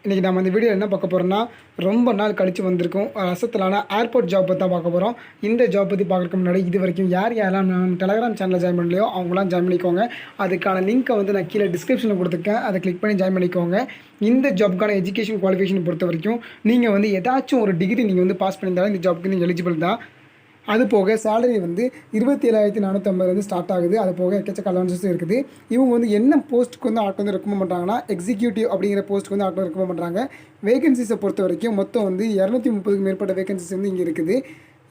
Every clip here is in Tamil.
இன்றைக்கி நம்ம இந்த வீடியோ என்ன பார்க்க போகிறோம்னா, ரொம்ப நாள் கழித்து வந்திருக்கோம் அசத்தலான ஏர்போர்ட் ஜாப் பற்றி தான் பார்க்க போகிறோம். இந்த ஜாப் பற்றி பார்க்குறதுக்கு முன்னாடி இது வரைக்கும் யாரெல்லாம் நம்ம டெலகிராம் சேனலில் ஜாயின் பண்ணலையோ அவங்களாம் ஜாயின் பண்ணிக்கோங்க. அதுக்கான லிங்க்கை வந்து நான் கீழே டிஸ்கிரிப்ஷனில் கொடுத்துருக்கேன். அதை கிளிக் பண்ணி ஜாயின் பண்ணிக்கோங்க. இந்த ஜாப்புக்கான எஜுகேஷன் குவாலிஃபிகேஷன் பொறுத்த வரைக்கும் நீங்கள் வந்து ஏதாச்சும் ஒரு டிகிரி நீங்கள் வந்து பாஸ் பண்ணியிருந்தாலும் இந்த ஜாப்புக்கு நீங்கள் எலிஜிபிள் தான். அது போக சேலரி வந்து 27,450 ஸ்டார்ட் ஆகுது. அது போக எக்கச்சக்க அலவன்சஸும் இருக்குது. இவங்க வந்து என்ன போஸ்ட்டுக்கு வந்து ஆட் வந்து ரெக்கமெண்ட் பண்ணுறாங்கன்னா, எக்ஸிக்யூட்டிவ் அப்படிங்கிற போஸ்ட்டுக்கு வந்து ஆட் ரெக்கமெண்ட் பண்ணுறாங்க. வேகன்சிஸை பொறுத்த வரைக்கும் மொத்தம் வந்து 230க்கு மேற்பட்ட வேகன்சிஸ் வந்து இங்கே இருக்குது.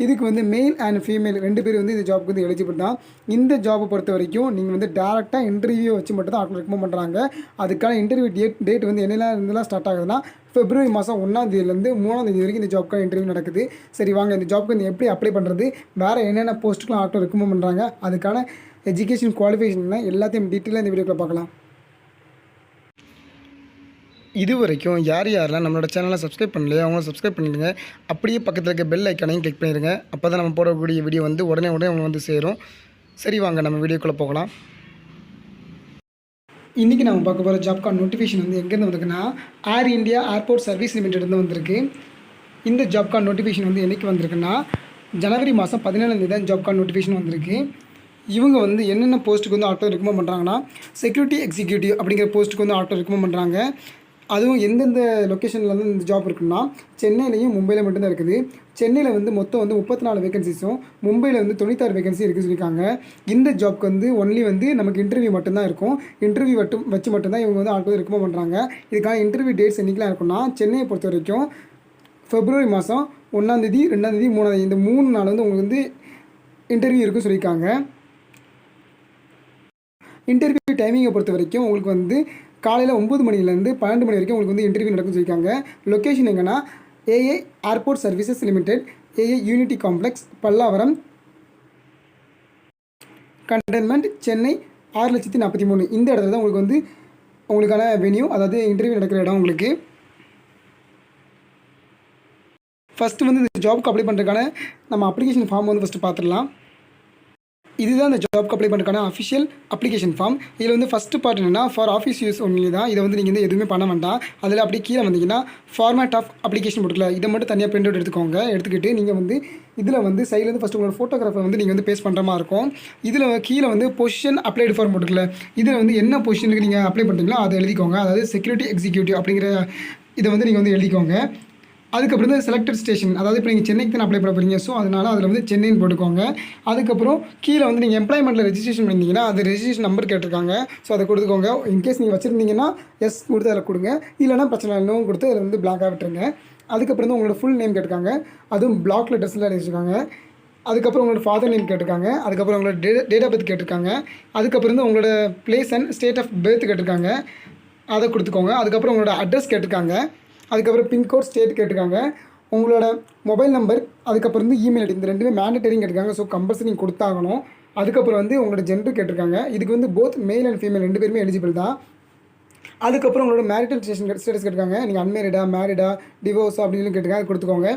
இதுக்கு வந்து மேல் அண்ட் ஃபீமேல் 2 பேர் வந்து இந்த ஜாப்புக்கு வந்து எலிஜிபிள் தான். இந்த ஜாப்பை பொறுத்த வரைக்கும் நீங்கள் வந்து டேரெக்டாக இன்டர்வியூ வச்சு மட்டும் தான் ஆட் ரெக்கமெண்ட் பண்ணுறாங்க. அதுக்கான இன்டர்வியூ டேட் வந்து என்னெல்லாம் ஸ்டார்ட் ஆகுதுன்னா, February மாதம் 1ஆம் தேதியிலேருந்து 3ஆம் தேதி வரைக்கும் இந்த ஜாப்க்கான இன்டர்வியூ நடக்குது. சரி வாங்க, இந்த ஜாப்க்கு வந்து எப்படி அப்ளை பண்ணுறது, வேறு என்னென்ன போஸ்ட்டுக்கெலாம் ஆட்டோ ரெக்கமெண்ட் பண்ணுறாங்க, அதுக்கான எஜுகேஷன் குவாலிஃபிகேஷன் எல்லாத்தையும் டீட்டெயிலாக இந்த வீடியோவில் பார்க்கலாம். இது வரைக்கும் யாரெல்லாம் நம்மளோட சேனலை சப்ஸ்கிரைப் பண்ணலையோ அவங்களும் சப்ஸ்கிரைப் பண்ணிடுங்க. அப்படியே பக்கத்தில் இருக்க பெல் ஐக்கானையும் கிளிக் பண்ணிடுங்க. அப்போ தான் நம்ம போடக்கூடிய வீடியோ வந்து உடனே அவங்க வந்து சேரும். சரி வாங்க, நம்ம வீடியோக்குள்ளே போகலாம். இன்றைக்கி நம்ம பார்க்க போகிற ஜாப்க்கான நோட்டிஃபிகேஷன் வந்து எங்கேருந்து வந்திருக்குன்னா, ஏர் இந்தியா ஏர்போர்ட் சர்வீஸ் லிமிடெட்லேருந்து வந்திருக்கு. இந்த ஜாப்க்கான நோட்டிஃபிகேஷன் வந்து என்றைக்கு வந்திருக்குன்னா, ஜனவரி மாதம் 17ஆம் தேதி தான் ஜாப்க்கான நோட்டிஃபிகேஷன் வந்திருக்கு. இவங்க வந்து என்னென்ன போஸ்ட்டுக்கு வந்து ஆட்டோ ரெக்கமெண்ட் பண்ணுறாங்கன்னா, செக்யூரிட்டி எக்ஸிக்யூட்டிவ் அப்படிங்கிற போஸ்ட்டுக்கு வந்து ஆட்டோ ரெக்கமெண்ட் பண்ணுறாங்க. அதுவும் எந்தெந்த லொக்கேஷனில் வந்து இந்த ஜாப் இருக்குன்னா, சென்னையிலையும் மும்பையில் மட்டும்தான் இருக்குது. சென்னையில் வந்து மொத்தம் வந்து 34 வேகன்சிஸும், மும்பையில் வந்து 96 வேகன்சி இருக்குன்னு சொல்லியிருக்காங்க. இந்த ஜாப்க்கு வந்து ஒன்லி வந்து நமக்கு இன்டர்வியூ மட்டும்தான் இருக்கும். இன்டர்வியூ வச்சு மட்டும்தான் இவங்க வந்து ஆட்டோ ரெக்கமெண்ட் பண்ணுறாங்க. இதுக்கான இன்டர்வியூ டேட்ஸ் என்றைக்கெலாம் இருக்குன்னா, சென்னையை பொறுத்த வரைக்கும் February மாதம் 1ஆம் தேதி, 2ஆம் தேதி, 3ஆம் தேதி இந்த 3 நாள் வந்து உங்களுக்கு வந்து இன்டர்வியூ இருக்குன்னு சொல்லியிருக்காங்க. இன்டர்வியூ டைமிங்கை பொறுத்த வரைக்கும் உங்களுக்கு வந்து காலையில் 9 மணிலேருந்து 12 மணி வரைக்கும் உங்களுக்கு வந்து இன்டர்வியூ நடக்கும்னு சொல்லியிருக்காங்க. லொக்கேஷன் எங்கன்னா AA airport services limited, AA unity complex, Pallavaram, containment, Chennai 6,43,000 இந்த இடத்துல தான் உங்களுக்கு வந்து உங்களுக்கான வென்யூ, அதாவது இன்டர்வியூ நடக்கிற இடம். உங்களுக்கு ஃபஸ்ட்டு வந்து இந்த ஜாப்க்கு அப்ளை பண்ணுறதுக்கான நம்ம அப்ளிகேஷன் ஃபார்ம் வந்து ஃபஸ்ட்டு பார்த்துடலாம். இதுதான் இந்த ஜாப்க்கு அப்ளை பண்ணுறதுக்கான அஃபிஷியல் அப்ளிகேஷன் ஃபார்ம். இதில் வந்து ஃபஸ்ட்டு பார்ட் என்னென்னா, ஃபார் ஆஃபீஸ் யூஸ் ஒன்லி தான். இதை வந்து நீங்கள் வந்து எதுவுமே பண்ண வேண்டாம். அதில் அப்படி கீழே வந்தீங்கன்னா ஃபார்மேட் ஆஃப் அப்ளிகேஷன் போட்டுக்கல, இதை மட்டும் தனியாக பிரிண்ட் அவுட் எடுத்துக்கோங்க. எடுத்துக்கிட்டு நீங்கள் வந்து இதில் வந்து சைட்லேருந்து ஃபஸ்ட்டு உங்களோட ஃபோட்டோகிராஃபை வந்து நீங்கள் வந்து பேஸ்ட் பண்ணுற மாதிரி இருக்கும். இதில் கீழே வந்து பொசிஷன் அப்ளைடு ஃபார்ம் போட்டுக்கல, இதில் வந்து என்ன பொசிஷனுக்கு நீங்கள் அப்ளை பண்ணுறீங்களோ அதை எழுதிக்கோங்க. அதாவது செக்யூரிட்டி எக்ஸிக்யூட்டிவ் அப்படிங்கிற இதை வந்து நீங்கள் வந்து எழுதிக்கோங்க. அதுக்கப்புறம் வந்து செலக்டட் ஸ்டேஷன், அதாவது இப்போ நீங்கள் சென்னைக்கு தான் அப்ளை பண்ண போகிறீங்க. ஸோ அதனால் அதில் வந்து சென்னைன்னு போட்டுக்கோங்க. அதுக்கப்புறம் கீழே வந்து நீங்கள் எம்ப்ளாய்மெண்ட்டில் ரெஜிஸ்ட்ரேஷன் பண்ணிங்கன்னா அது ரெஜிஸ்ட்ரேஷன் நம்பர் கேட்டிருக்காங்க. ஸோ அதை கொடுத்துக்கோங்க. இன்கேஸ் நீங்கள் வச்சுருந்தீங்கன்னா எஸ் கொடுத்து அதில் கொடுங்க, இல்லைனா பிரச்சனை நோ கொடுத்து அதில் வந்து பிளாக்காக விட்டுருங்க. அதுக்கப்புறம் வந்து உங்களோட ஃபுல் நேம் கேட்டிருக்காங்க, அதுவும் பிளாக் லெட்டர்ஸில் எழுதிருக்காங்க. அதுக்கப்புறம் உங்களோட ஃபாதர் நேம் கேட்டிருக்காங்க. அதுக்கப்புறம் உங்களோட டேட் ஆஃப் பர்த் கேட்டிருக்காங்க. அதுக்கப்புறம் வந்து உங்களோட place and state of birth கேட்டிருக்காங்க, அதை கொடுத்துக்கோங்க. அதுக்கப்புறம் உங்களோட அட்ரஸ் கேட்டிருக்காங்க. அதுக்கப்புறம் பின்கோட், ஸ்டேட் கேட்டிருக்காங்க. உங்களோட மொபைல் நம்பர், அதுக்கப்புறம் வந்து இமெயில் ஐடி, இந்த ரெண்டுமே மேண்டட்டரியும் கேட்டிருக்காங்க. ஸோ கம்பல்சரி நீங்கள் கொடுத்தாகணும். அதுக்கப்புறம் வந்து உங்களோட ஜெண்டர் கேட்டிருக்காங்க. இதுக்கு வந்து போத் மேல் அண்ட் ஃபீமேல் 2 பேருமே எலிஜிபிள் தான். அதுக்கப்புறம் உங்களோட மேரிட்டல் ஸ்டேட்டஸ் கேட்டிருக்காங்க. நீங்கள் அன்மேரிடா, மேரிடா, டிவோர்ஸா அப்படின்னு கேட்டிருக்காங்க, அது கொடுத்துக்கோங்க.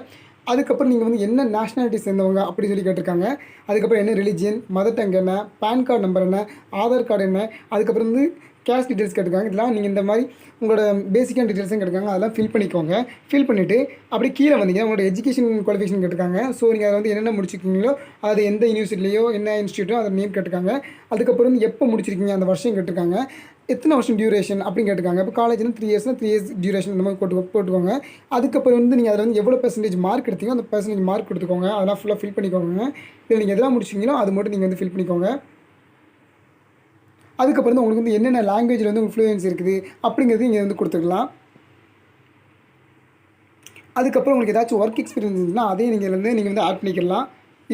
அதுக்கப்புறம் நீங்கள் வந்து என்ன நேஷ்னாலிட்டி சேர்ந்தவங்க அப்படி சொல்லி கேட்டிருக்காங்க. அதுக்கப்புறம் என்ன ரிலிஜியன், மதர் டங் என்ன, பேன் கார்டு நம்பர் என்ன, ஆதார் கார்டு என்ன, அதுக்கப்புறம் வந்து கேஷ் டீட்டெயில்ஸ் கேட்டிருக்காங்க. இதெல்லாம் நீங்கள் இந்த மாதிரி உங்களோட பேசிக்கான டீட்டெயில்ஸும் கேட்டிருக்காங்க. அதெல்லாம் ஃபில் பண்ணிக்கோங்க. ஃபில் பண்ணிவிட்டு அப்படி கீழே வந்தீங்கன்னா உங்களோட எஜுகேஷன் குவாலிஃபிகேஷன் கேட்டிருக்காங்க. ஸோ நீங்கள் அதை வந்து என்னென்ன முடிச்சிருக்கீங்களோ, அது எந்த யூனிவர்சிட்டிலையோ என்ன இன்ஸ்டியூட்டோ அதை நேம் கேட்டிருக்காங்க. அதுக்கப்புறம் வந்து எப்போ முடிச்சிருக்கீங்க அந்த வருஷம் கேட்டிருக்காங்க. எத்தனை வருஷம் டியூரேஷன் அப்படின்னு கேட்டிருக்காங்க. இப்போ காலேஜ்னா 3 இயர்ஸ் டியூரேஷன் இந்த மாதிரி போட்டுக்கோங்க. அதுக்கப்புறம் வந்து நீங்கள் அதில் வந்து எவ்வளோ பெர்சன்டேஜ் மார்க் எடுத்தீங்களோ அந்த பெர்சன்டேஜ் மார்க் கொடுத்துக்கோங்க. அதெல்லாம் ஃபுல்லாக ஃபில் பண்ணிக்கோங்க. இதில் நீங்கள் எதெல்லாம் முடிச்சிங்களோ அது மட்டும் நீங்கள் வந்து ஃபில் பண்ணிக்கோங்க. அதுக்கப்புறம் வந்து உங்களுக்கு வந்து என்னென்ன லாங்குவேஜில் வந்து உங்களுக்கு ஃப்ளூயன்சி இருக்குது அப்படிங்கிறது இங்கே வந்து கொடுத்துக்கலாம். அதுக்கப்புறம் உங்களுக்கு ஏதாச்சும் ஒர்க் எக்ஸ்பீரியன்ஸ் இருந்துச்சுன்னா அதையும் நீங்கள் வந்து ஆட் பண்ணிக்கலாம்.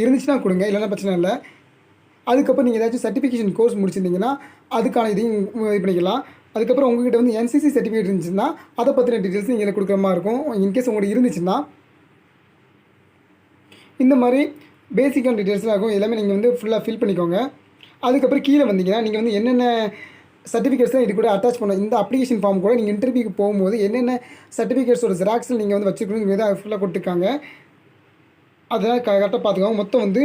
இருந்துச்சுன்னா கொடுங்க, இல்லைன்னா பிரச்சனை இல்லை. அதுக்கப்புறம் நீங்கள் ஏதாச்சும் சர்டிஃபிகேஷன் கோர்ஸ் முடிச்சிருந்தீங்கன்னா அதுக்கான இதையும் இது பண்ணிக்கலாம். அதுக்கப்புறம் உங்கள்கிட்ட வந்து என்சிசி சர்டிஃபிகேட் இருந்துச்சுன்னா அதை பற்றின டீட்டெயில்ஸ் நீங்கள் கொடுக்குற மாதிரி இருக்கும். இன்கேஸ் உங்களுக்கு இருந்துச்சுன்னா இந்த மாதிரி பேசிக்கான டீட்டெயில்ஸ்லாம் இருக்கும். எல்லாமே நீங்கள் வந்து ஃபுல்லாக ஃபில் பண்ணிக்கோங்க. அதுக்கப்புறம் கீழே வந்தீங்கன்னா நீங்கள் வந்து என்னென்ன சர்டிஃபிகேட்ஸ்லாம் இது கூட அட்டாச் பண்ணணும். இந்த அப்ளிகேஷன் ஃபார்ம் கூட நீங்கள் இன்டர்வியூக்கு போகும்போது என்னென்ன சர்டிஃபிகேட்ஸோட ஜெராக்ஸில் நீங்கள் வந்து வச்சுக்கணுங்கிறத ஃபுல்லாக கொடுத்துருக்காங்க. அதெல்லாம் கரெக்டாக பார்த்துக்கோங்க. மொத்தம் வந்து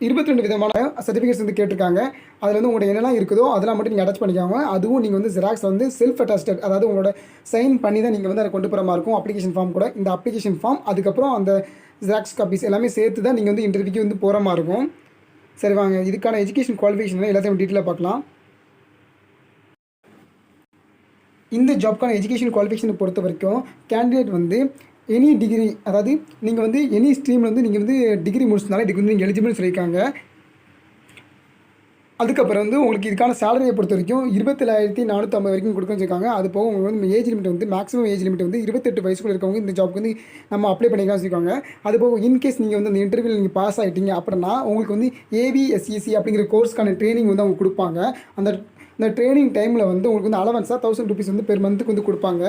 22 விதமான சர்டிஃபிகேட்ஸ் வந்து கேட்டிருக்காங்க. அதில் வந்து உங்கள்ட்ட என்னெல்லாம் இருக்குதோ அதெல்லாம் மட்டும் நீங்கள் அட்டாச் பண்ணிக்கோங்க. அதுவும் நீங்கள் வந்து ஜெராக்ஸ் வந்து செல்ஃப் அட்டாஸ்டட், அதாவது உங்களோட சைன் பண்ணி தான் நீங்கள் வந்து அதை கொண்டு போகிற மாதிரி இருக்கும் அப்ளிகேஷன் ஃபார்ம் கூட. இந்த அப்ளிகேஷன் ஃபார்ம் அதுக்கப்புறம் அந்த ஜெராக்ஸ் காப்பீஸ் எல்லாமே சேர்த்து தான் நீங்கள் வந்து இன்டர்வியூக்கு வந்து போகிற மாதிரி இருக்கும். சரி வாங்க, இதுக்கான எஜுகேஷன் குவாலிஃபிகேஷன் எல்லாத்தையும் டீட்டெயிலாக பார்க்கலாம். இந்த ஜாப்க்கான எஜுகேஷன் குவாலிஃபிகேஷனை பொறுத்த வரைக்கும் கேண்டிடேட் வந்து எனி டிகிரி, அதாவது நீங்கள் வந்து எனி ஸ்ட்ரீமில் வந்து நீங்கள் வந்து டிகிரி முடிச்சதுனால இதுக்கு வந்து நீங்கள் எலிஜிபிள்னு சொல்லியிருக்காங்க. அதுக்கப்புறம் வந்து உங்களுக்கு இதுக்கான சேலரியை பொறுத்த வரைக்கும் 27,450 வரைக்கும் கொடுக்க வச்சுருக்காங்க. அது போக உங்களுக்கு வந்து ஏஜ் லிமிட் வந்து மேக்ஸிமம் ஏஜ் லிமிட் வந்து 28 வயசுக்குள்ள இருக்கவங்க இந்த ஜாப்க்கு வந்து நம்ம அப்ளை பண்ணிக்கலாம் வச்சுருக்காங்க. அது போக இன்கேஸ் நீங்கள் வந்து அந்த இன்டர்வியூவில் நீங்கள் பாஸ் ஆகிட்டீங்க அப்படின்னா உங்களுக்கு வந்து ஏபிஎஸ்சிசி அப்படிங்கிற கோர்ஸ்க்கான ட்ரைனிங் வந்து அவங்க கொடுப்பாங்க. அந்த ட்ரைனிங் டைமில் வந்து உங்களுக்கு வந்து அலவன்ஸாக 1000 ருபீஸ் வந்து பெர் மந்த்துக்கு வந்து கொடுப்பாங்க.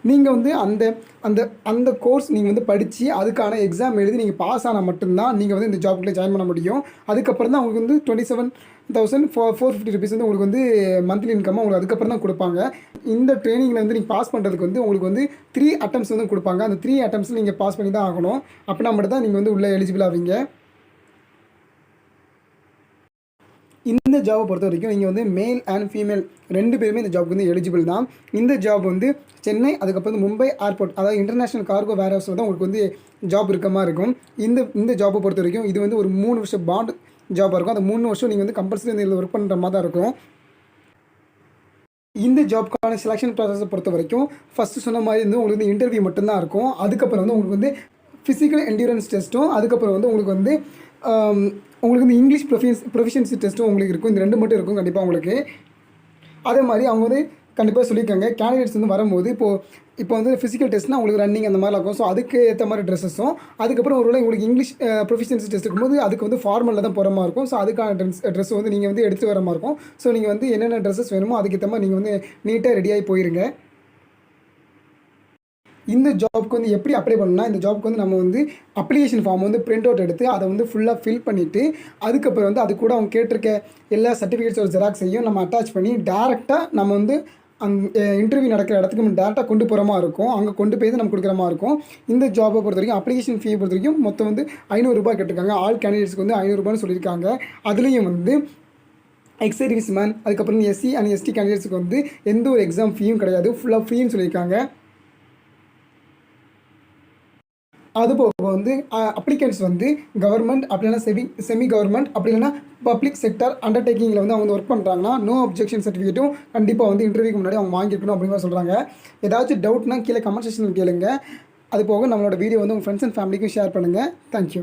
நீங்கள் வந்து அந்த அந்த அந்த கோர்ஸ் நீங்கள் வந்து படித்து அதுக்கான எக்ஸாம் எழுதி நீங்கள் பாஸ் ஆனால் மட்டும்தான் நீங்கள் வந்து இந்த ஜாப்க்குள்ளே ஜாயின் பண்ண முடியும். அதுக்கப்புறம் தான் உங்களுக்கு வந்து 27,450 ருபீஸ் வந்து உங்களுக்கு வந்து மந்த்லி இன்கம் உங்களுக்கு அதுக்கப்புறம் தான் கொடுப்பாங்க. இந்த ட்ரைனிங்கில் வந்து நீங்கள் பாஸ் பண்ணுறதுக்கு வந்து உங்களுக்கு வந்து 3 அட்டம்ஸ் வந்து கொடுப்பாங்க. அந்த 3 அட்டம்ஸில் நீங்கள் பாஸ் பண்ணி தான் ஆகணும். அப்படின்னா மட்டும் தான் நீங்கள் வந்து உள்ளே எலிஜிபிள் ஆவீங்க. இந்த ஜாபை பொறுத்த வரைக்கும் நீங்கள் வந்து மேல் அண்ட் ஃபீமேல் 2 பேருமே இந்த ஜாப்க்கு வந்து எலிஜிபிள் தான். இந்த ஜாப் வந்து சென்னை, அதுக்கப்புறம் வந்து மும்பை ஏர்போர்ட், அதாவது இன்டர்நேஷனல் கார்கோ வேர் ஹவுஸில் தான் உங்களுக்கு வந்து ஜாப் இருக்க மாதிரி இருக்கும். இந்த ஜாப்பை பொறுத்த வரைக்கும் இது வந்து ஒரு 3 வருஷம் பாண்ட் ஜாபாக இருக்கும். அந்த 3 வருஷம் நீங்கள் வந்து கம்பல்சரி வந்து இதில் ஒர்க் பண்ணுற மாதிரி தான் இருக்கும். இந்த ஜாப்க்கான செலெக்ஷன் ப்ராசஸை பொறுத்த வரைக்கும் ஃபஸ்ட்டு சொன்ன மாதிரி வந்து உங்களுக்கு வந்து இன்டர்வியூ மட்டும்தான் இருக்கும். அதுக்கப்புறம் வந்து உங்களுக்கு வந்து ஃபிசிக்கல் என்டியூரன்ஸ் டெஸ்ட்டும், அதுக்கப்புறம் வந்து உங்களுக்கு வந்து உங்களுக்கு வந்து இங்கிலீஷ் ப்ரொஃபிஷியன்சி டெஸ்ட்டும் உங்களுக்கு இருக்கும். இந்த 2 மட்டும் இருக்கும் கண்டிப்பாக உங்களுக்கு. அதே மாதிரி அவங்க வந்து கண்டிப்பாக சொல்லியிருக்காங்க கேண்டிடேட்ஸ் வந்து வரும்போது இப்போ வந்து ஃபிசிக்கல் டெஸ்ட்னால் உங்களுக்கு ரன்னிங் அந்த மாதிரிலாம் இருக்கும். ஸோ அதுக்கு ஏற்ற மாதிரி ட்ரெஸ்ஸஸும், அதுக்கப்புறம் ஒரு உங்களுக்கு இங்கிலீஷ் ப்ரொஃபிஷியன்சி டெஸ்ட் இருக்கும்போது அதுக்கு வந்து ஃபார்மலில் தான் போகிற மாதிரி இருக்கும். ஸோ அதுக்கான ட்ரெஸ் வந்து நீங்கள் வந்து எடுத்து வர மாதிரி இருக்கும். ஸோ நீங்கள் வந்து என்னென்ன ட்ரெஸ்ஸஸ் வேணுமோ அதுக்கேற்ற மாதிரி நீங்கள் வந்து நீட்டாக ரெடியாகி போயிருங்க. இந்த ஜாப்க்கு வந்து எப்படி அப்ளை பண்ணணும்னா, இந்த ஜாப்க்கு வந்து நம்ம வந்து அப்ளிகேஷன் ஃபார்ம் வந்து பிரிண்ட் அவுட் எடுத்து அதை வந்து ஃபுல்லாக ஃபில் பண்ணிவிட்டு அதுக்கப்புறம் வந்து அது கூட அவங்க கேட்டிருக்க எல்லா சர்டிஃபிகேட்ஸோட ஜெராக்ஸையும் நம்ம அட்டாச் பண்ணி டேரெக்டாக நம்ம வந்து இன்டர்வியூ நடக்கிற இடத்துக்கு நம்ம டேரெக்டாக கொண்டு போகிற மாதிரி இருக்கும். அங்கே கொண்டு போய் தான் நம்ம கொடுக்குற மாதிரி இருக்கும். இந்த ஜாப்பை பொறுத்த வரைக்கும் அப்ளிகேஷன் ஃபீ பொறுத்த வரைக்கும் மொத்தம் வந்து 500 ரூபாய் கேட்டிருக்காங்க. ஆல் கேண்டிடேட்ஸ்க்கு வந்து 500 ரூபான்னு சொல்லியிருக்காங்க. அதுலேயும் வந்து எக்ஸ் சர்வீஸ் மேன், அதுக்கப்புறம் எஸ்சி அண்ட் எஸ்டி கேண்டிடேட்ஸுக்கு வந்து எந்த ஒரு எக்ஸாம் ஃபீயும் கிடையாது, ஃபுல்லாக ஃப்ரீன்னு சொல்லியிருக்காங்க. அதுபோக வந்து அப்ளிகன்ஸ் வந்து கவர்மெண்ட் அப்படி இல்லைனா செமி கவர்மெண்ட் அப்படி இல்லைனா பப்ளிக் செக்டர் அண்டர்டேக்கிங்கில் வந்து அவங்க ஒர்க் பண்ணுறாங்கன்னா நோ அப்ஜெக்ஷன் சர்டிஃபிகேட்டும் கண்டிப்பாக வந்து இன்டர்வியூக்கு முன்னாடி அவங்க வாங்கிக்கணும் அப்படின்னு சொல்கிறாங்க. ஏதாச்சும் டவுட்னா கீழே கமெண்ட் செக்ஷனில் கேளுங்க. அது போக நம்மளோட வீடியோ வந்து உங்கள் ஃப்ரெண்ட்ஸ் அண்ட் ஃபேமிலிக்கும் ஷேர் பண்ணுங்கள். தேங்க்யூ.